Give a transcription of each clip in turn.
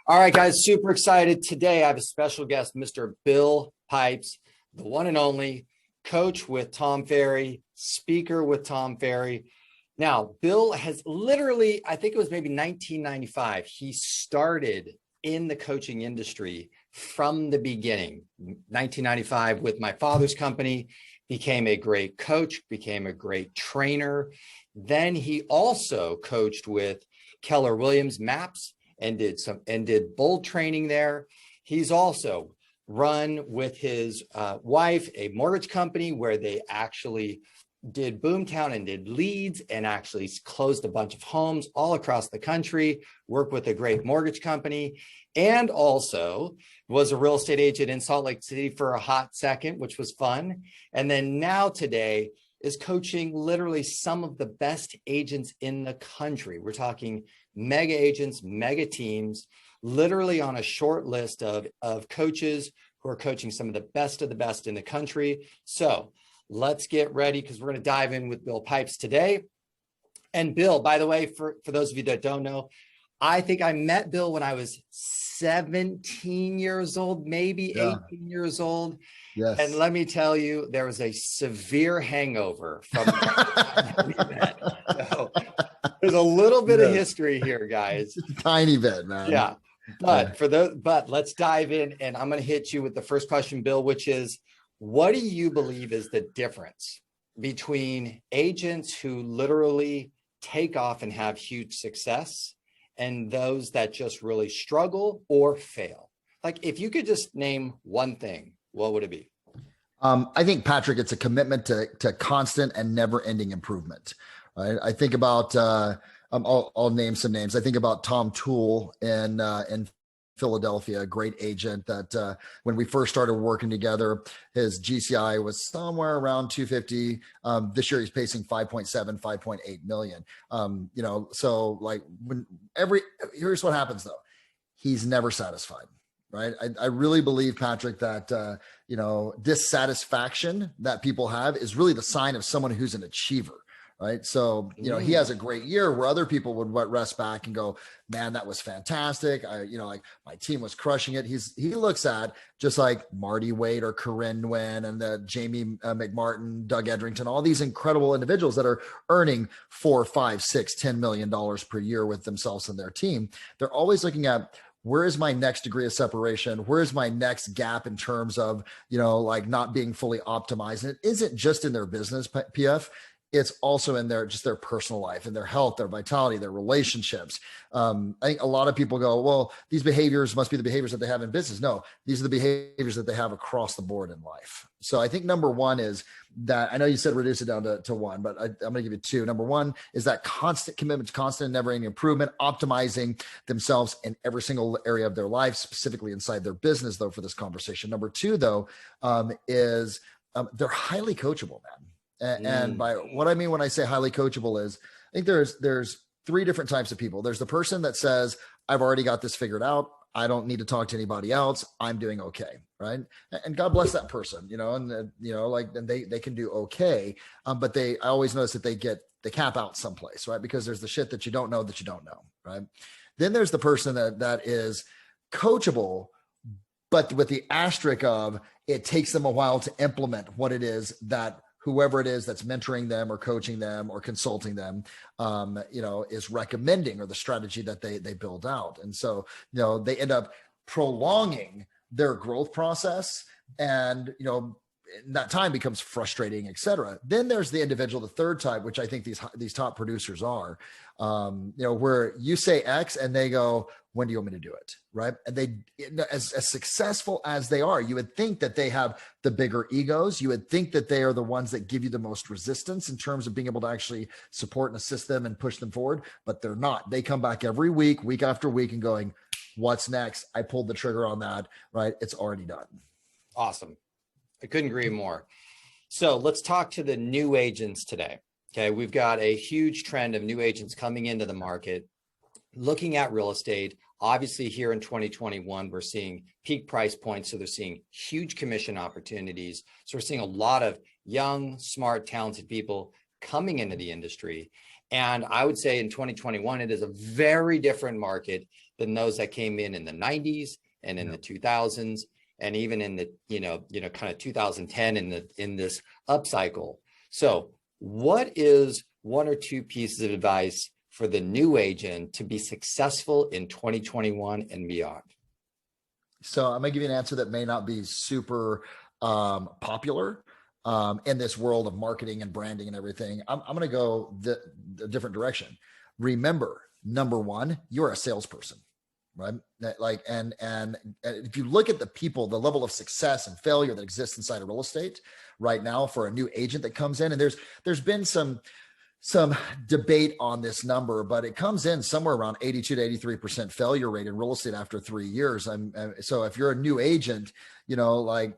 All right, guys, super excited. Today I have a special guest, Mr. Bill Pipes, the one and only coach with Tom Ferry, speaker with Tom Ferry. Now, Bill has literally, I think it was maybe 1995, he started in the coaching industry from the beginning. 1995 with my father's company, became a great coach, became a great trainer. Then he also coached with Keller Williams Maps and did bold training there. He's also run with his wife a mortgage company where they actually did Boomtown and did leads and actually closed a bunch of homes all across the country, worked with a great mortgage company, and also was a real estate agent in Salt Lake City for a hot second, which was fun. And then now today is coaching literally some of the best agents in the country. We're talking mega agents, mega teams, literally on a short list of coaches who are coaching some of the best in the country. So let's get ready because we're going to dive in with Bill Pipes today. And Bill, by the way, for those of you that don't know, I think I met Bill when I was 17 years old, maybe 18 years old. Yes. And let me tell you, there was a severe hangover from that we met. So there's a little bit of history here, guys. Just a tiny bit, man. Yeah. But let's dive in, and I'm going to hit you with the first question, Bill, which is, what do you believe is the difference between agents who literally take off and have huge success and those that just really struggle or fail? Like, if you could just name one thing, what would it be? I think, Patrick, it's a commitment to constant and never-ending improvement. Right? I think about I'll name some names. I think about Tom Toole in Philadelphia, a great agent that when we first started working together, his GCI was somewhere around 250. This year he's pacing 5.7, 5.8 million. So like here's what happens though. He's never satisfied. Right. I really believe, Patrick, that, dissatisfaction that people have is really the sign of someone who's an achiever. Right. So, he has a great year where other people would rest back and go, man, that was fantastic. Like my team was crushing it. He looks at just like Marty Wade or Corinne Nguyen and the Jamie McMartin, Doug Edrington, all these incredible individuals that are earning $4, $5, $6, $10 million per year with themselves and their team. They're always looking at, where is my next degree of separation? Where is my next gap in terms of, like not being fully optimized? And it isn't just in their business, PF. It's also in their personal life and their health, their vitality, their relationships. I think a lot of people go, well, these behaviors must be the behaviors that they have in business. No, these are the behaviors that they have across the board in life. So I think number one is that, I know you said reduce it down to one, but I'm going to give you two. Number one is that constant commitment to constant and never-ending improvement, optimizing themselves in every single area of their life, specifically inside their business, though, for this conversation. Number two, though, is they're highly coachable, man. And by what I mean when I say highly coachable is, I think there's three different types of people. There's the person that says, I've already got this figured out. I don't need to talk to anybody else. I'm doing okay. Right. And God bless that person, and they can do okay. But I always notice that they cap out someplace, right? Because there's the shit that you don't know. Right. Then there's the person that is coachable, but with the asterisk of it takes them a while to implement what it is that whoever it is that's mentoring them or coaching them or consulting them, is recommending, or the strategy that they build out. And so, they end up prolonging their growth process, and, that time becomes frustrating, et cetera. Then there's the individual, the third type, which I think these top producers are, where you say X and they go, when do you want me to do it? Right. And they, as successful as they are, you would think that they have the bigger egos. You would think that they are the ones that give you the most resistance in terms of being able to actually support and assist them and push them forward, but they're not. They come back every week, week after week, and going, what's next? I pulled the trigger on that. Right. It's already done. Awesome. I couldn't agree more. So let's talk to the new agents today. Okay. We've got a huge trend of new agents coming into the market, looking at real estate. Obviously here in 2021, we're seeing peak price points. So they're seeing huge commission opportunities. So we're seeing a lot of young, smart, talented people coming into the industry. And I would say in 2021, it is a very different market than those that came in the 90s and in the 2000s, and even in the, kind of 2010 in this upcycle. So what is one or two pieces of advice for the new agent to be successful in 2021 and beyond? So I'm gonna give you an answer that may not be super popular in this world of marketing and branding and everything. I'm gonna go the different direction. Remember, number one, you're a salesperson, right? Like, and if you look at the people, the level of success and failure that exists inside of real estate right now for a new agent that comes in, and there's been some debate on this number, but it comes in somewhere around 82 to 83% failure rate in real estate after 3 years. So if you're a new agent, like,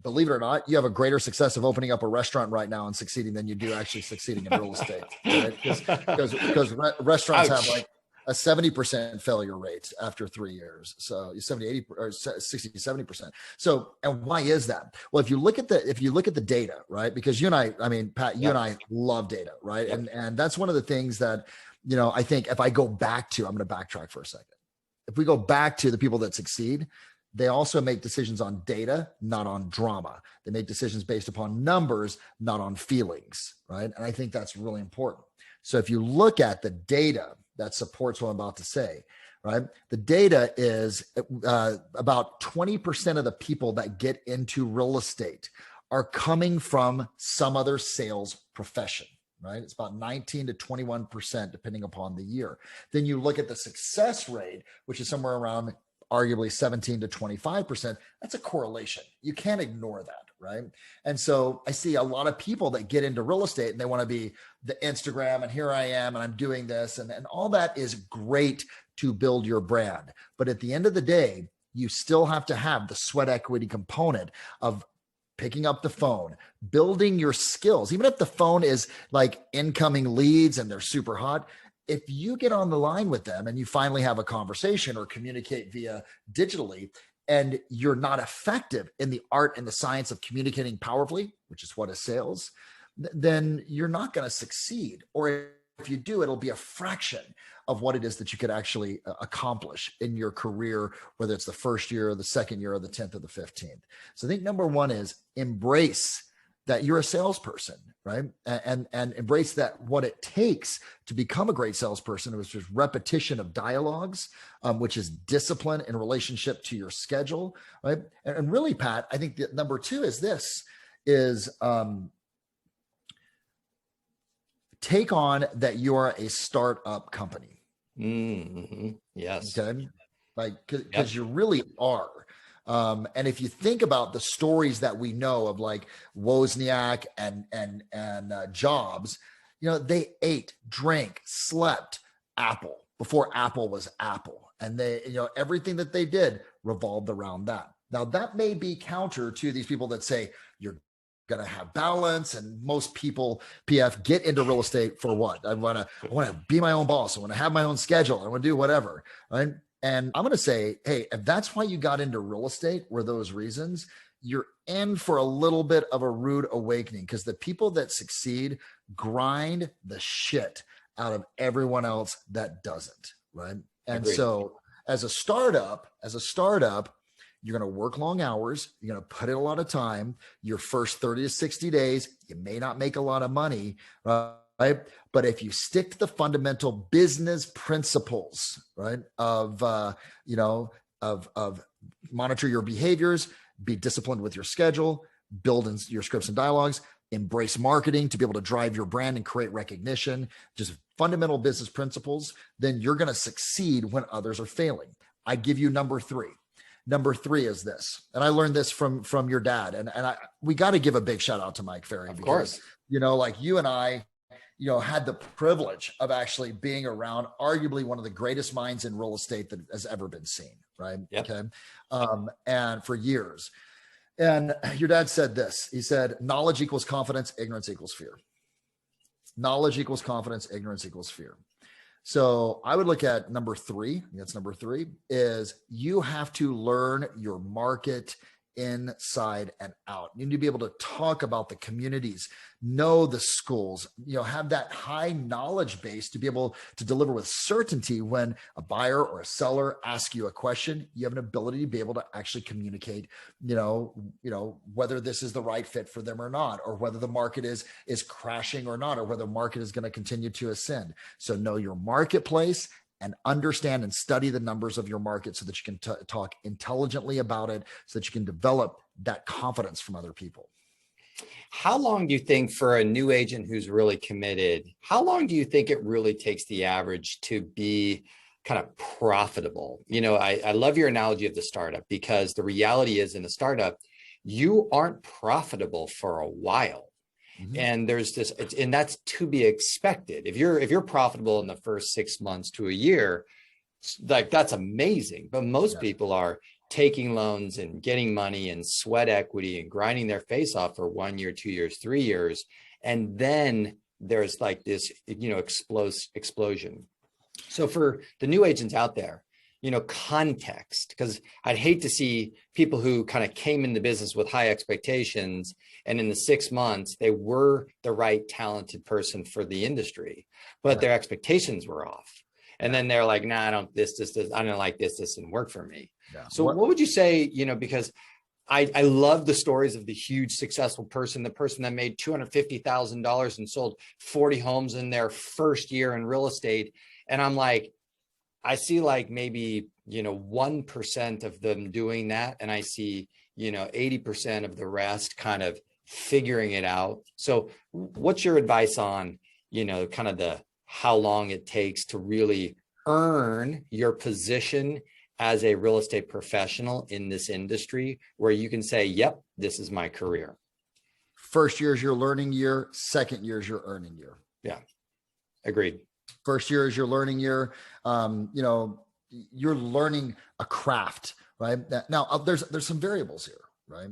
believe it or not, you have a greater success of opening up a restaurant right now and succeeding than you do actually succeeding in real estate, right? Because restaurants have like a 70% failure rate after 3 years. So 70, 80 or 60, 70%. So, and why is that? Well, if you look at the data, right? Because you and I mean, Pat, you and I love data, right? And that's one of the things that, I think if I go back to, I'm going to backtrack for a second. If we go back to the people that succeed, they also make decisions on data, not on drama. They make decisions based upon numbers, not on feelings, right? And I think that's really important. So if you look at the data that supports what I'm about to say, right? The data is about 20% of the people that get into real estate are coming from some other sales profession, right? It's about 19 to 21%, depending upon the year. Then you look at the success rate, which is somewhere around arguably 17 to 25%. That's a correlation. You can't ignore that, right? And so I see a lot of people that get into real estate and they want to be the Instagram, and here I am and I'm doing this, and all that is great to build your brand. But at the end of the day, you still have to have the sweat equity component of picking up the phone, building your skills. Even if the phone is like incoming leads and they're super hot, if you get on the line with them and you finally have a conversation or communicate via digitally, and you're not effective in the art and the science of communicating powerfully, which is what is sales, then you're not going to succeed. Or if you do, it'll be a fraction of what it is that you could actually accomplish in your career, whether it's the first year or the second year or the 10th or the 15th. So I think number one is embrace that you're a salesperson, right? And embrace that what it takes to become a great salesperson, which is repetition of dialogues, which is discipline in relationship to your schedule, right? And really, Pat, I think that number two is this, is take on that you are a startup company. Mm-hmm. Yes. Okay. Like, because you really are. And if you think about the stories that we know of like Wozniak and Jobs, they ate, drank, slept Apple before Apple was Apple. And they, everything that they did revolved around that. Now that may be counter to these people that say you're going to have balance. And most people, PF, get into real estate for what? I want to be my own boss. I want to have my own schedule. I want to do whatever. Right. And I'm going to say, hey, if that's why you got into real estate, were those reasons, you're in for a little bit of a rude awakening, because the people that succeed grind the shit out of everyone else that doesn't, right? And Agreed. So as a startup, you're going to work long hours. You're going to put in a lot of time. Your first 30 to 60 days, you may not make a lot of money, right? But if you stick to the fundamental business principles, right, of monitor your behaviors, be disciplined with your schedule, build in your scripts and dialogues, embrace marketing to be able to drive your brand and create recognition, just fundamental business principles, then you're going to succeed when others are failing. I give you number three. Number three is this, and I learned this from your dad, and we got to give a big shout out to Mike Ferry, of because course, like you and I, had the privilege of actually being around arguably one of the greatest minds in real estate that has ever been seen, right? Yep. Okay, and for years. And your dad said this. He said, "Knowledge equals confidence, ignorance equals fear." Knowledge equals confidence, ignorance equals fear. So I would look at number three. That's number three, is you have to learn your market inside and out. You need to be able to talk about the communities, know the schools, have that high knowledge base to be able to deliver with certainty when a buyer or a seller asks you a question. You have an ability to be able to actually communicate, whether this is the right fit for them or not, or whether the market is crashing or not, or whether the market is going to continue to ascend. So know your marketplace and understand and study the numbers of your market so that you can talk intelligently about it, so that you can develop that confidence from other people. How long do you think, for a new agent who's really committed, how long do you think it really takes the average to be kind of profitable? I love your analogy of the startup, because the reality is, in a startup, you aren't profitable for a while. Mm-hmm. And there's this, and that's to be expected. If you're profitable in the first 6 months to a year, like, that's amazing. But most people are taking loans and getting money and sweat equity and grinding their face off for 1 year, 2 years, 3 years. And then there's like this, explosion. So for the new agents out there, context, because I'd hate to see people who kind of came in the business with high expectations, and in the 6 months, they were the right talented person for the industry, but their expectations were off. And then they're like, nah, I don't like this didn't work for me. Yeah. So what would you say, because I love the stories of the huge successful person, the person that made $250,000 and sold 40 homes in their first year in real estate. And I'm like, I see like maybe, 1% of them doing that. And I see, 80% of the rest kind of figuring it out. So what's your advice on, kind of how long it takes to really earn your position as a real estate professional in this industry, where you can say, yep, this is my career? First year is your learning year. Second year is your earning year. Yeah. Agreed. First year is your learning year. You're learning a craft, right? Now there's some variables here, right?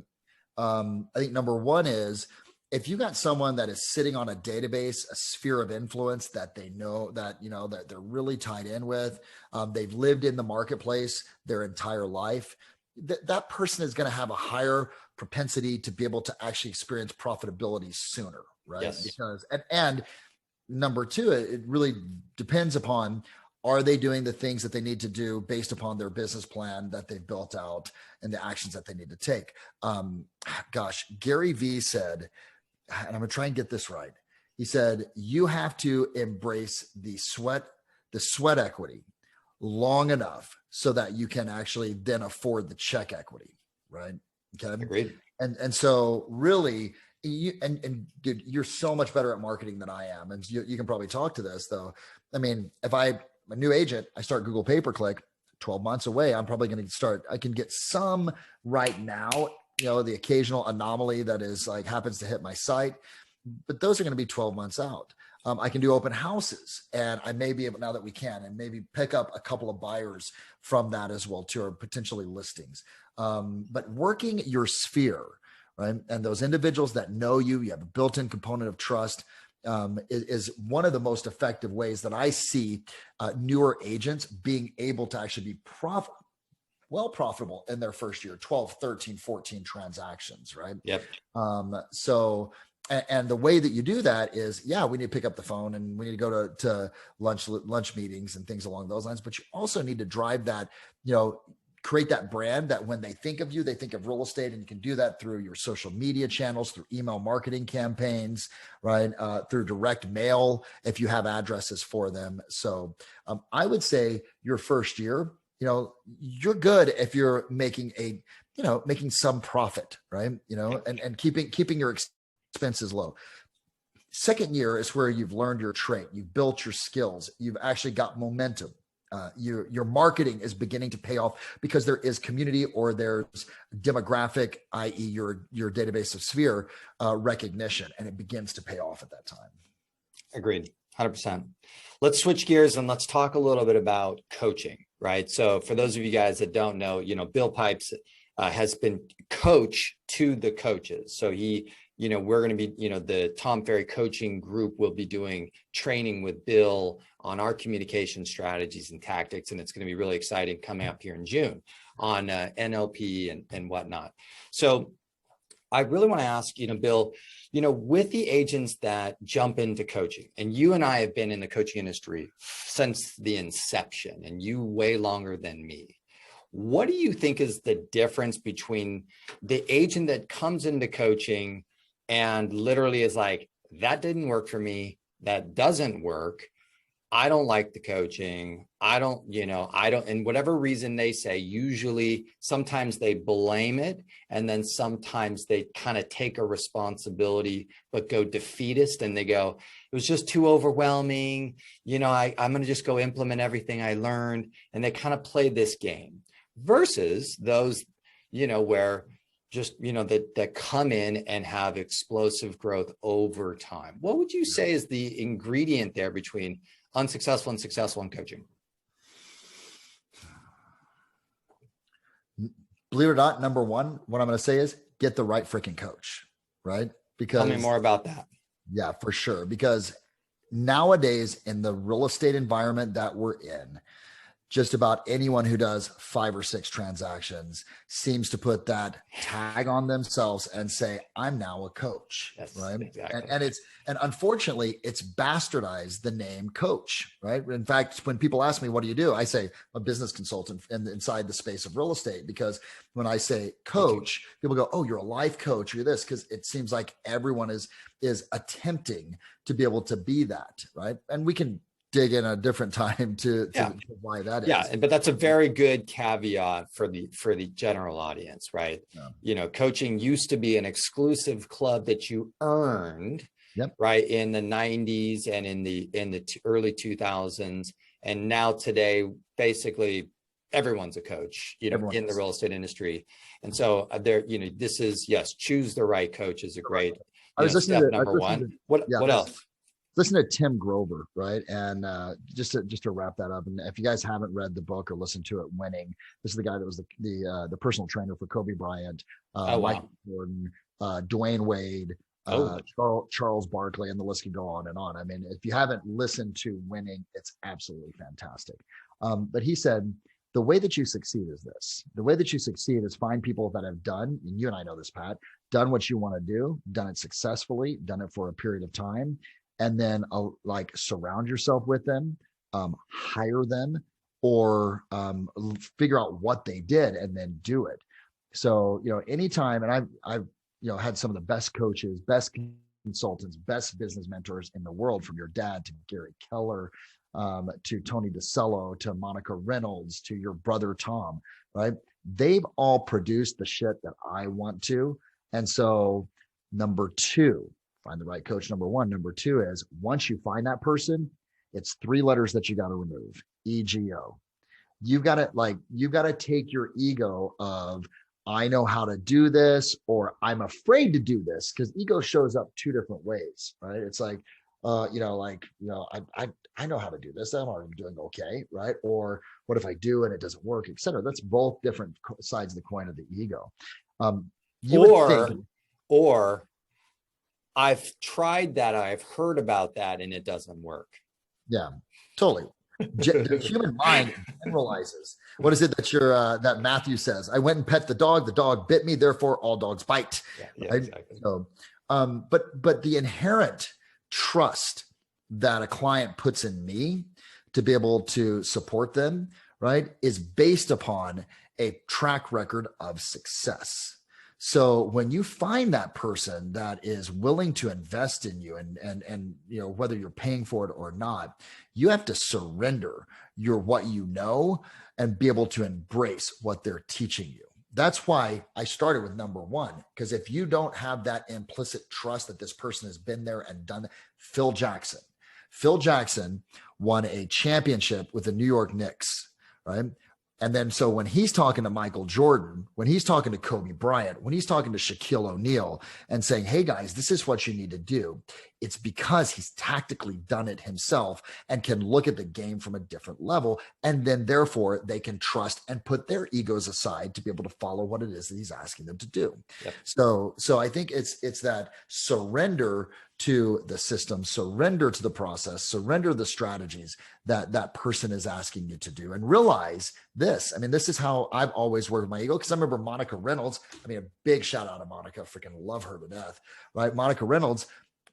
I think number one is, if you got someone that is sitting on a database, a sphere of influence that they know that they're really tied in with, they've lived in the marketplace their entire life, that person is going to have a higher propensity to be able to actually experience profitability sooner, right? Yes. Because and number two, it really depends upon, are they doing the things that they need to do based upon their business plan that they've built out and the actions that they need to take. Gary Vee said, and I'm going to try and get this right. He said, you have to embrace the sweat equity long enough so that you can actually then afford the check equity. Right. Okay. Agreed. And so really, dude, you're so much better at marketing than I am. And you can probably talk to this though. I mean, if I'm a new agent, I start Google pay-per-click, 12 months away, I'm probably going to start, I can get some right now, the occasional anomaly that is like happens to hit my site, but those are going to be 12 months out. I can do open houses, and I may be able, now that we can, and maybe pick up a couple of buyers from that as well too, or potentially listings. But working your sphere, right? And those individuals that know you have a built-in component of trust, is one of the most effective ways that I see newer agents being able to actually be profitable in their first year, 12, 13, 14 transactions, right? Yep. And the way that you do that is, we need to pick up the phone and we need to go to lunch meetings and things along those lines. But you also need to drive that, create that brand that when they think of you, they think of real estate, and you can do that through your social media channels, through email marketing campaigns, right? Through direct mail, if you have addresses for them. So I would say your first year, you're good if you're making making some profit, right? And keeping your expenses low. Second year is where you've learned your trade, you've built your skills, you've actually got momentum. Your marketing is beginning to pay off because there is community, or there's demographic, i.e. your database of sphere recognition, and it begins to pay off at that time. Agreed. 100%. Let's switch gears and let's talk a little bit about coaching, right? So for those of you guys that don't know, Bill Pipes has been coach to the coaches. So he, we're going to be, the Tom Ferry coaching group will be doing training with Bill on our communication strategies and tactics. And it's going to be really exciting coming up here in June on NLP and whatnot. So I really want to ask, Bill, with the agents that jump into coaching, and you and I have been in the coaching industry since the inception, and you way longer than me. What do you think is the difference between the agent that comes into coaching and literally is like, that didn't work for me, that doesn't work, I don't like the coaching, and whatever reason they say, usually sometimes they blame it, and then sometimes they kind of take a responsibility but go defeatist, and they go, it was just too overwhelming, I'm going to just go implement everything I learned, and they kind of play this game. Versus those, where just, that come in and have explosive growth over time. What would you say is the ingredient there between unsuccessful and successful in coaching? Believe it or not, number one, what I'm going to say is get the right freaking coach, right? Because tell me more about that. Yeah, for sure. Because nowadays in the real estate environment that we're in, just about anyone who does 5 or 6 transactions seems to put that tag on themselves and say, I'm now a coach, right? Exactly. And unfortunately, it's bastardized the name coach, right? In fact, when people ask me, what do you do? I say, I'm a business consultant inside the space of real estate, because when I say coach, people go, oh, you're a life coach, you're this, because it seems like everyone is attempting to be able to be that, right? And we can dig in a different time to why that is. Yeah, but that's a very good caveat for the general audience, right? Yeah. Coaching used to be an exclusive club that you earned, right, in the 90s and in the early 2000s, and now today, basically everyone's a coach, in the real estate industry. And so this is, yes, choose the right coach is a great step number one. What else? Listen to Tim Grover, right? And just to wrap that up, and if you guys haven't read the book or listened to it, Winning, this is the guy that was the personal trainer for Kobe Bryant, Michael Jordan, Dwayne Wade, Charles Barkley, and the list can go on and on. I mean, if you haven't listened to Winning, it's absolutely fantastic. But he said, the way that you succeed is this. The way that you succeed is find people that have done, and you and I know this, Pat, done what you want to do, done it successfully, done it for a period of time, and then surround yourself with them, hire them, or figure out what they did and then do it. So, anytime, and I've had some of the best coaches, best consultants, best business mentors in the world, from your dad to Gary Keller, to Tony DeCello, to Monica Reynolds, to your brother Tom, right? They've all produced the shit that I want to. And so, number 2, find the right coach. Number 1. Number 2 is, once you find that person, it's 3 letters that you got to remove. EGO. You've got to take your ego of, I know how to do this, or I'm afraid to do this, because ego shows up 2 different ways, right? It's like, I know how to do this. I'm already doing okay, right? Or what if I do and it doesn't work, et cetera? That's both different sides of the coin of the ego. Or I've tried that, I've heard about that, and it doesn't work. Yeah, totally. The human mind generalizes. What is it that Matthew says? I went and pet the dog bit me, therefore all dogs bite. Yeah, right? Exactly. So, but the inherent trust that a client puts in me to be able to support them, right, is based upon a track record of success. So when you find that person that is willing to invest in you, and whether you're paying for it or not, you have to surrender what you know and be able to embrace what they're teaching you. That's why I started with number 1, because if you don't have that implicit trust that this person has been there and done, Phil Jackson won a championship with the New York Knicks, right? And then, so when he's talking to Michael Jordan, when he's talking to Kobe Bryant, when he's talking to Shaquille O'Neal and saying, hey guys, this is what you need to do. it's because he's tactically done it himself and can look at the game from a different level. And then therefore they can trust and put their egos aside to be able to follow what it is that he's asking them to do. Yep. So I think it's that surrender to the system, surrender to the process, surrender to the strategies that person is asking you to do, and realize this. I mean, this is how I've always worked with my ego. Because I remember Monica Reynolds. I mean, a big shout out to Monica. Freaking love her to death, right? Monica Reynolds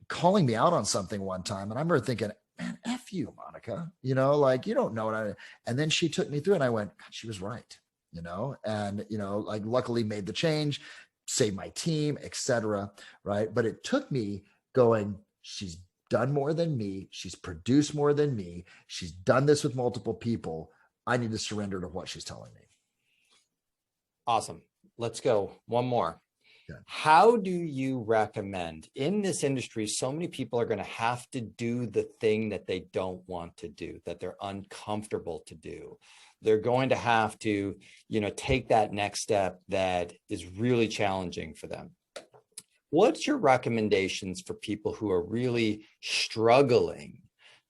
calling me out on something one time, and I remember thinking, man, F you, Monica. You know, like, you don't know what I. And then she took me through, and I went, God, she was right. You know, and like, luckily made the change, saved my team, etc. Right? But it took me going, she's done more than me. She's produced more than me. She's done this with multiple people. I need to surrender to what she's telling me. Awesome. Let's go. One more. Okay. How do you recommend in this industry? So many people are going to have to do the thing that they don't want to do, that they're uncomfortable to do. They're going to have to, take that next step that is really challenging for them. What's your recommendations for people who are really struggling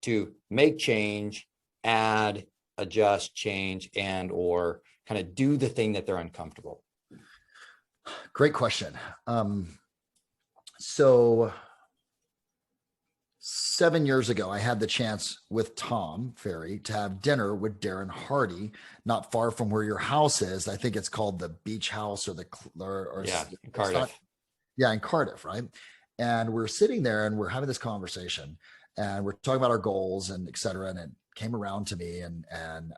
to make change, add, adjust, change, and or kind of do the thing that they're uncomfortable? Great question. So 7 years ago, I had the chance with Tom Ferry to have dinner with Darren Hardy, not far from where your house is. I think it's called the Beach House or in Cardiff. In Cardiff, right? And we're sitting there and we're having this conversation and we're talking about our goals and et cetera. And it came around to me and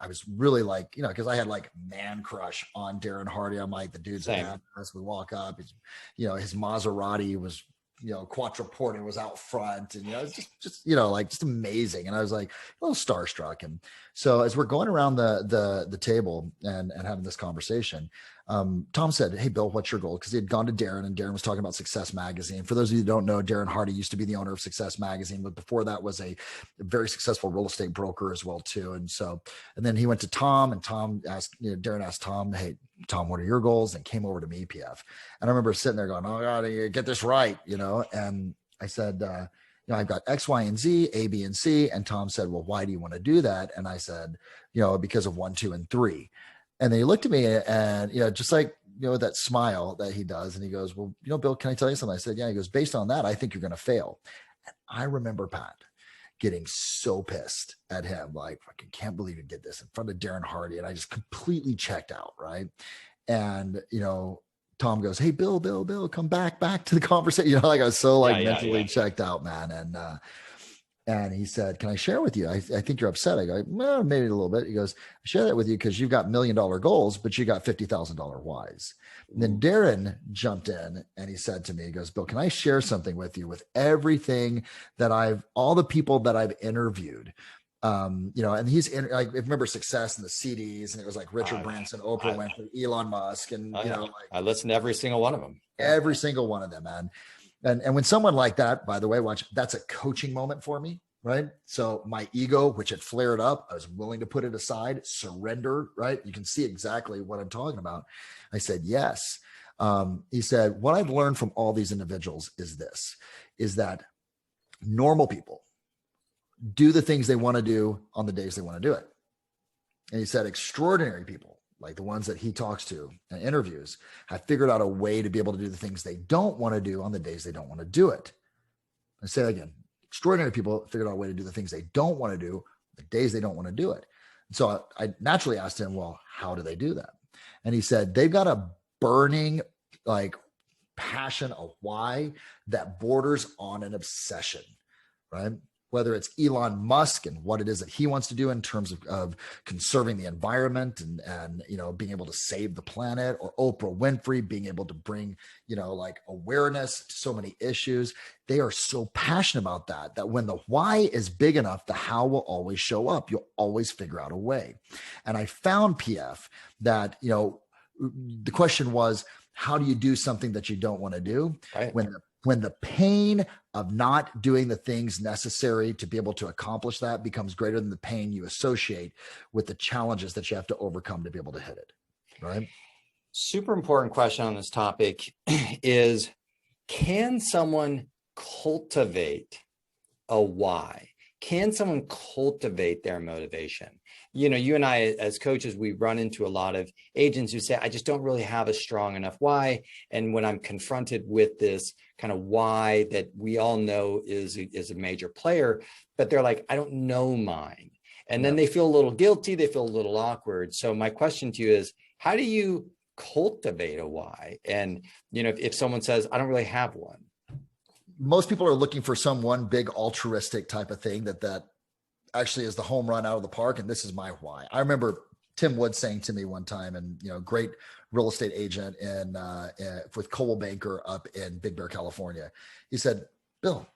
I was really like, because I had like man crush on Darren Hardy. I'm like, the dude's a badass. We walk up, his Maserati was, quadruporting was out front and, it's just amazing. And I was like a little starstruck. And so as we're going around the table and having this conversation, Tom said, "Hey, Bill, what's your goal?" Because he had gone to Darren and Darren was talking about Success Magazine. For those of you who don't know, Darren Hardy used to be the owner of Success Magazine, but before that was a very successful real estate broker as well too. And then he went to Tom and Tom asked, Darren asked Tom, "Hey, Tom, what are your goals?" And came over to me, PF. And I remember sitting there going, "Oh God, get this right," and I said, I've got X, Y, and Z, A, B, and C. And Tom said, "Well, why do you want to do that?" And I said, because of 1, 2, and 3. And then he looked at me and, just like, that smile that he does. And he goes, "Well, Bill, can I tell you something?" I said, "Yeah." He goes, "Based on that, I think you're going to fail." And I remember, Pat, getting so pissed at him. Like, I can't believe you did this in front of Darren Hardy. And I just completely checked out. Right. And, Tom goes, "Hey, Bill, come back to the conversation." I was so mentally checked out, man. And he said, "Can I share with you? I think you're upset." I go, "Well, maybe a little bit." He goes, "I share that with you because you've got $1 million goals, but you got $50,000 whys." And then Darren jumped in and he said to me, he goes, "Bill, can I share something with you with everything that all the people that I've interviewed?" And he's in, like, remember Success and the CDs, and it was like Richard Branson, Oprah Winfrey, Elon Musk, and I listened to every single one of them. Every single one of them, man. And when someone like that, by the way, that's a coaching moment for me, right? So my ego, which had flared up, I was willing to put it aside, surrender, right? You can see exactly what I'm talking about. I said, yes. He said, "What I've learned from all these individuals is that normal people do the things they want to do on the days they want to do it." And he said, extraordinary people, like the ones that he talks to and interviews, have figured out a way to be able to do the things they don't want to do on the days they don't want to do it. I say that again, extraordinary people figured out a way to do the things they don't want to do the days they don't want to do it. And so I naturally asked him, "Well, how do they do that?" And he said, they've got a burning, passion, a why that borders on an obsession, right? Whether it's Elon Musk and what it is that he wants to do in terms of conserving the environment and being able to save the planet, or Oprah Winfrey being able to bring, awareness to so many issues. They are so passionate about that when the why is big enough, the how will always show up. You'll always figure out a way. And I found, PF, that, the question was, how do you do something that you don't want to do? Right. When the pain of not doing the things necessary to be able to accomplish that becomes greater than the pain you associate with the challenges that you have to overcome to be able to hit it, right? Super important question on this topic is, can someone cultivate a why? Can someone cultivate their motivation? You know, you and I as coaches, we run into a lot of agents who say, I just don't really have a strong enough why. And when I'm confronted with this kind of why that we all know is a major player, but they're like, I don't know mine. And then they feel a little guilty, they feel a little awkward. So my question to you is, how do you cultivate a why? And, you know, if someone says, I don't really have one. Most people are looking for some one big altruistic type of thing that actually is the home run out of the park. And this is my why. I remember Tim Wood saying to me one time, and, you know, great real estate agent with Coldwell Banker up in Big Bear, California. He said, Bill,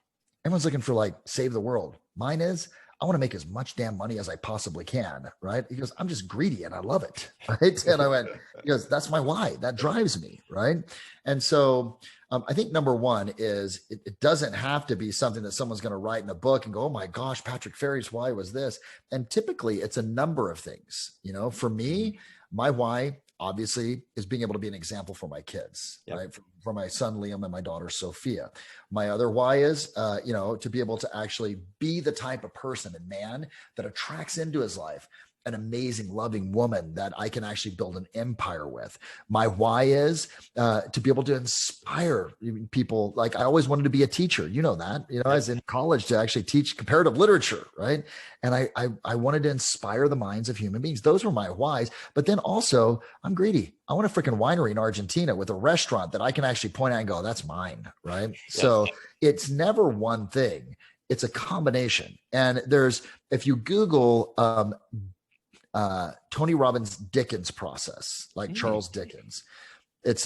everyone's looking for like save the world. Mine is, I want to make as much damn money as I possibly can. Right. He goes, I'm just greedy and I love it. Right. And I went, he goes, that's my why. That drives me. Right. And so I think number one is it doesn't have to be something that someone's going to write in a book and go, oh my gosh, Patrick Ferry's why was this. And typically it's a number of things. You know, for me, my why obviously is being able to be an example for my kids, right? For my son, Liam, and my daughter, Sophia. My other why is, you know, to be able to actually be the type of person and man that attracts into his life an amazing, loving woman that I can actually build an empire with. My why is to be able to inspire people. Like I always wanted to be a teacher. You know that, you know, I was in college to actually teach comparative literature, right? And I wanted to inspire the minds of human beings. Those were my whys. But then also I'm greedy. I want a freaking winery in Argentina with a restaurant that I can actually point out and go, that's mine, right? Yes. So it's never one thing. It's a combination. And if you Google Tony Robbins Dickens process, like Charles Dickens,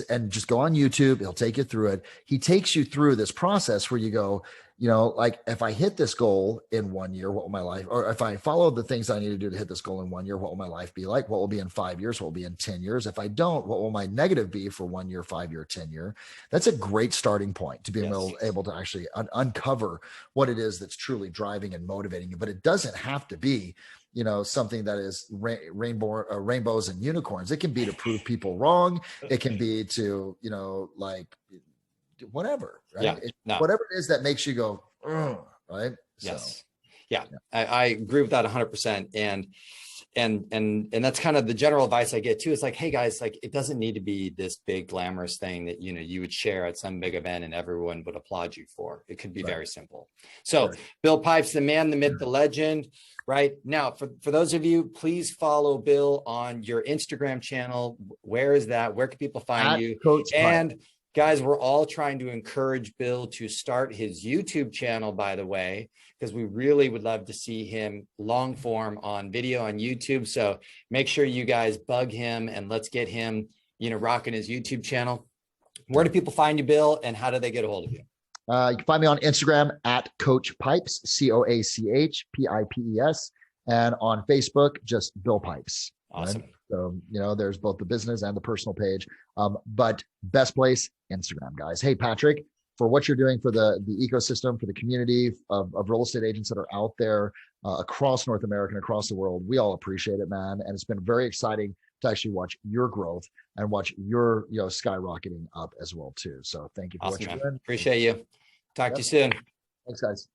and just go on YouTube, he'll take you through it. He takes you through this process where you go, you know, like if I hit this goal in 1 year, what will my life, or if I follow the things I need to do to hit this goal in 1 year, what will my life be like? What will be in 5 years? What will be in 10 years? If I don't, what will my negative be for 1 year, 5 year, 10 year? That's a great starting point to be able to actually uncover what it is that's truly driving and motivating you. But it doesn't have to be, you know, something that is rainbows and unicorns. It can be to prove people wrong. It can be to, you know, like whatever, right? Whatever it is that makes you go, right? Yes. So, yeah. I agree with that 100%. And that's kind of the general advice I get too. It's like, hey guys, like it doesn't need to be this big glamorous thing that, you know, you would share at some big event and everyone would applaud you for. It could be very simple. So Bill Pipes, the man, the myth, the legend. Right now, for those of you, please follow Bill on your Instagram channel. Where is that? Where can people find you? And guys, we're all trying to encourage Bill to start his YouTube channel, by the way, because we really would love to see him long form on video on YouTube. So make sure you guys bug him and let's get him, you know, rocking his YouTube channel. Where do people find you, Bill? And how do they get a hold of you? You can find me on Instagram at Coach Pipes, CoachPipes, and on Facebook, just Bill Pipes. Awesome. Right? So, you know, there's both the business and the personal page, but best place, Instagram, guys. Hey, Patrick, for what you're doing for the ecosystem, for the community of real estate agents that are out there across North America and across the world, we all appreciate it, man. And it's been very exciting to actually watch your growth and watch your, you know, skyrocketing up as well too. So thank you for what you're doing. Appreciate you. Talk to you soon. Thanks, guys.